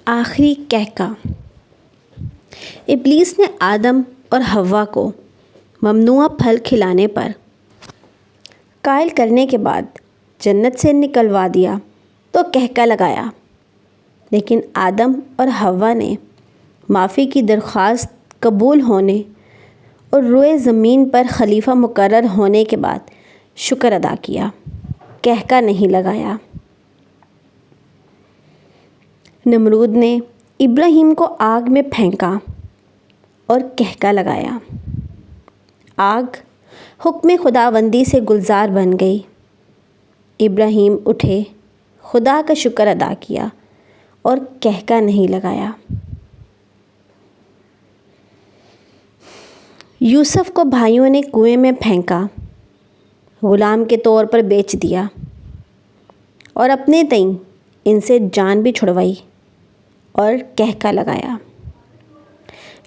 آخری کہکا۔ ابلیس نے آدم اور حوا کو ممنوعہ پھل کھلانے پر قائل کرنے کے بعد جنت سے نکلوا دیا تو کہکا لگایا، لیکن آدم اور حوا نے معافی کی درخواست قبول ہونے اور روئے زمین پر خلیفہ مقرر ہونے کے بعد شکر ادا کیا، کہکا نہیں لگایا۔ نمرود نے ابراہیم کو آگ میں پھینکا اور کہکا لگایا۔ آگ حکم خداوندی سے گلزار بن گئی۔ ابراہیم اٹھے، خدا کا شکر ادا کیا اور کہکا نہیں لگایا۔ یوسف کو بھائیوں نے کنویں میں پھینکا، غلام کے طور پر بیچ دیا اور اپنے تئیں ان سے جان بھی چھڑوائی اور کہکا لگایا۔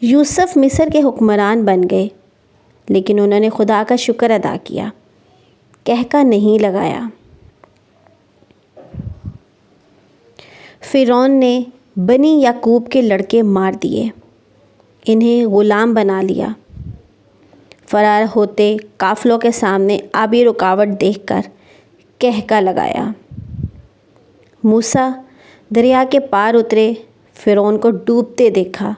یوسف مصر کے حکمران بن گئے، لیکن انہوں نے خدا کا شکر ادا کیا، کہکا نہیں لگایا۔ فرعون نے بنی یعقوب کے لڑکے مار دیے، انہیں غلام بنا لیا۔ فرار ہوتے قافلوں کے سامنے آبی رکاوٹ دیکھ کر کہکا لگایا۔ موسیٰ دریا کے پار اترے، فرعون کو ڈوبتے دیکھا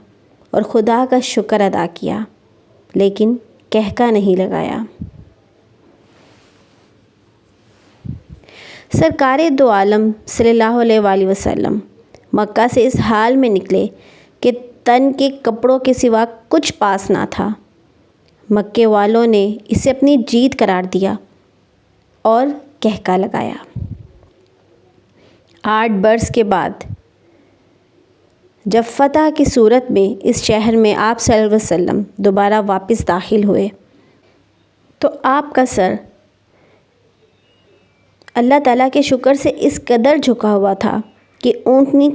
اور خدا کا شکر ادا کیا، لیکن کہکا نہیں لگایا۔ سرکار دو عالم صلی اللہ علیہ وآلہ وسلم مکہ سے اس حال میں نکلے کہ تن کے کپڑوں کے سوا کچھ پاس نہ تھا۔ مکے والوں نے اسے اپنی جیت قرار دیا اور کہکا لگایا۔ 8 برس کے بعد جب فتح کی صورت میں اس شہر میں آپ صلی اللہ علیہ وسلم دوبارہ واپس داخل ہوئے تو آپ کا سر اللہ تعالیٰ کے شکر سے اس قدر جھکا ہوا تھا کہ اونٹنی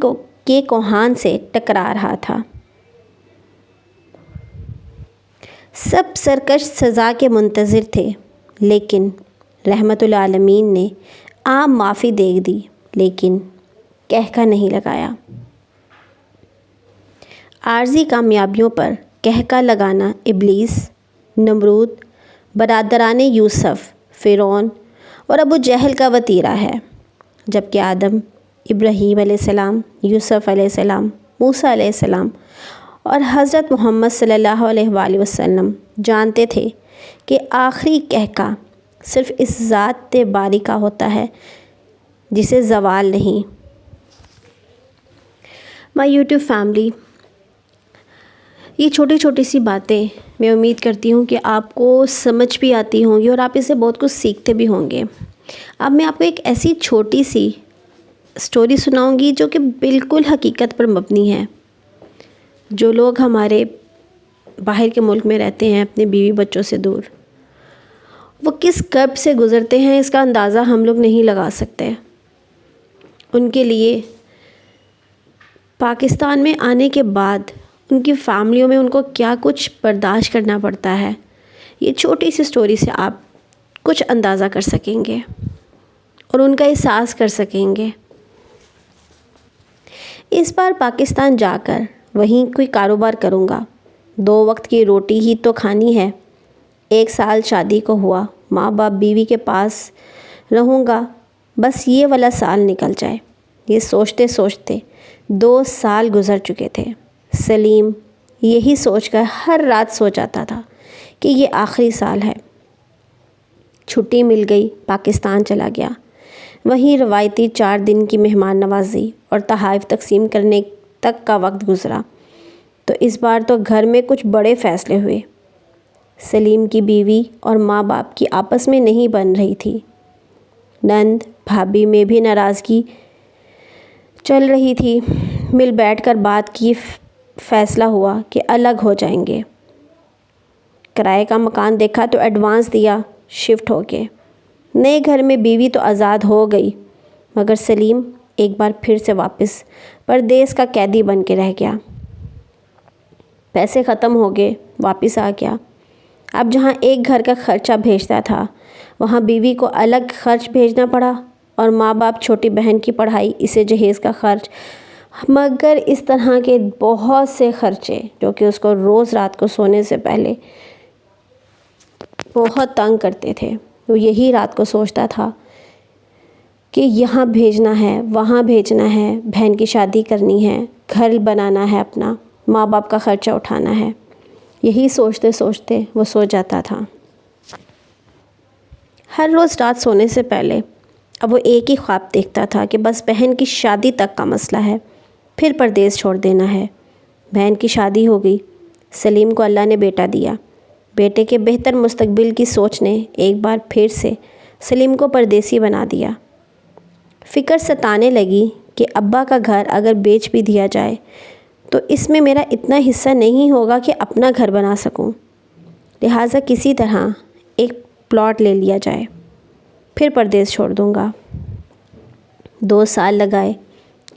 کے کوہان سے ٹکرا رہا تھا۔ سب سرکش سزا کے منتظر تھے، لیکن رحمت العالمین نے عام معافی دے دی، لیکن کہکا نہیں لگایا۔ عارضی کامیابیوں پر کہکا لگانا ابلیس، نمرود، برادران یوسف، فرعون اور ابو جہل کا وتیرہ ہے، جبکہ آدم، ابراہیم علیہ السلام، یوسف علیہ السلام، موسیٰ علیہ السلام اور حضرت محمد صلی اللہ علیہ وآلہ وسلم جانتے تھے کہ آخری کہکا صرف اس ذات باری کا ہوتا ہے جسے زوال نہیں۔ مائی یوٹیوب فیملی، یہ چھوٹی چھوٹی سی باتیں میں امید کرتی ہوں کہ آپ کو سمجھ بھی آتی ہوں گی اور آپ اسے بہت کچھ سیکھتے بھی ہوں گے۔ اب میں آپ کو ایک ایسی چھوٹی سی سٹوری سناؤں گی جو کہ بالکل حقیقت پر مبنی ہے۔ جو لوگ ہمارے باہر کے ملک میں رہتے ہیں اپنے بیوی بچوں سے دور، وہ کس کرب سے گزرتے ہیں اس کا اندازہ ہم لوگ نہیں لگا سکتے۔ ان کے لیے پاکستان میں آنے کے بعد ان کی فیملیوں میں ان کو کیا کچھ برداشت کرنا پڑتا ہے، یہ چھوٹی سی سٹوری سے آپ کچھ اندازہ کر سکیں گے اور ان کا احساس کر سکیں گے۔ اس بار پاکستان جا کر وہیں کوئی کاروبار کروں گا، 2 وقت کی روٹی ہی تو کھانی ہے۔ 1 سال شادی کو ہوا، ماں باپ بیوی کے پاس رہوں گا، بس یہ والا سال نکل جائے۔ یہ سوچتے سوچتے 2 سال گزر چکے تھے۔ سلیم یہی سوچ کر ہر رات سو جاتا تھا کہ یہ آخری سال ہے۔ چھٹی مل گئی، پاکستان چلا گیا۔ وہیں روایتی 4 دن کی مہمان نوازی اور تحائف تقسیم کرنے تک کا وقت گزرا، تو اس بار تو گھر میں کچھ بڑے فیصلے ہوئے۔ سلیم کی بیوی اور ماں باپ کی آپس میں نہیں بن رہی تھی۔ نند بھابھی میں بھی ناراضگی چل رہی تھی۔ مل بیٹھ کر بات کی، فیصلہ ہوا کہ الگ ہو جائیں گے۔ کرائے کا مکان دیکھا تو ایڈوانس دیا، شفٹ ہو گئے۔ نئے گھر میں بیوی تو آزاد ہو گئی، مگر سلیم ایک بار پھر سے واپس پردیس کا قیدی بن کے رہ گیا۔ پیسے ختم ہو گئے، واپس آ گیا۔ اب جہاں ایک گھر کا خرچہ بھیجتا تھا، وہاں بیوی کو الگ خرچ بھیجنا پڑا اور ماں باپ، چھوٹی بہن کی پڑھائی، اسے جہیز کا خرچ، مگر اس طرح کے بہت سے خرچے جو کہ اس کو روز رات کو سونے سے پہلے بہت تنگ کرتے تھے، وہ یہی رات کو سوچتا تھا کہ یہاں بھیجنا ہے، وہاں بھیجنا ہے، بہن کی شادی کرنی ہے، گھر بنانا ہے، اپنا ماں باپ کا خرچہ اٹھانا ہے۔ یہی سوچتے سوچتے وہ سو جاتا تھا۔ ہر روز رات سونے سے پہلے اب وہ ایک ہی خواب دیکھتا تھا کہ بس بہن کی شادی تک کا مسئلہ ہے، پھر پردیس چھوڑ دینا ہے۔ بہن کی شادی ہو گئی، سلیم کو اللہ نے بیٹا دیا۔ بیٹے کے بہتر مستقبل کی سوچ نے ایک بار پھر سے سلیم کو پردیسی بنا دیا۔ فکر ستانے لگی کہ ابا کا گھر اگر بیچ بھی دیا جائے تو اس میں میرا اتنا حصہ نہیں ہوگا کہ اپنا گھر بنا سکوں، لہٰذا کسی طرح ایک پلاٹ لے لیا جائے، پھر پردیس چھوڑ دوں گا۔ 2 سال لگائے،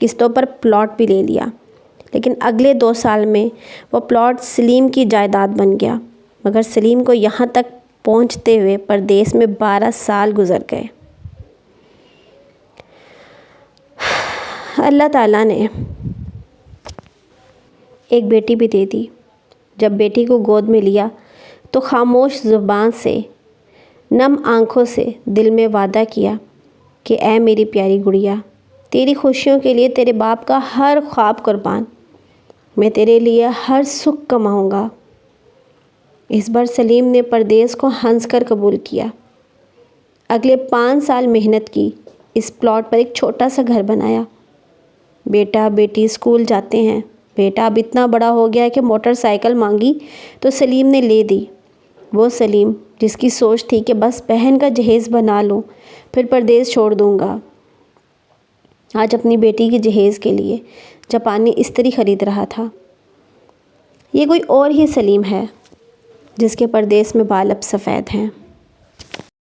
قسطوں پر پلاٹ بھی لے لیا، لیکن اگلے 2 سال میں وہ پلاٹ سلیم کی جائیداد بن گیا، مگر سلیم کو یہاں تک پہنچتے ہوئے پردیس میں 12 سال گزر گئے۔ اللہ تعالیٰ نے ایک بیٹی بھی دے دی۔ جب بیٹی کو گود میں لیا تو خاموش زبان سے، نم آنکھوں سے دل میں وعدہ کیا کہ اے میری پیاری گڑیا، تیری خوشیوں کے لیے تیرے باپ کا ہر خواب قربان، میں تیرے لیے ہر سکھ کماؤں گا۔ اس بار سلیم نے پردیس کو ہنس کر قبول کیا۔ اگلے 5 سال محنت کی، اس پلاٹ پر ایک چھوٹا سا گھر بنایا۔ بیٹا بیٹی اسکول جاتے ہیں، بیٹا اب اتنا بڑا ہو گیا ہے کہ موٹر سائیکل مانگی تو سلیم نے لے دی۔ وہ سلیم جس کی سوچ تھی کہ بس بہن کا جہیز بنا لوں پھر پردیس چھوڑ دوں گا، آج اپنی بیٹی کے جہیز کے لیے جاپانی استری خرید رہا تھا۔ یہ کوئی اور ہی سلیم ہے جس کے پردیس میں بال اب سفید ہیں۔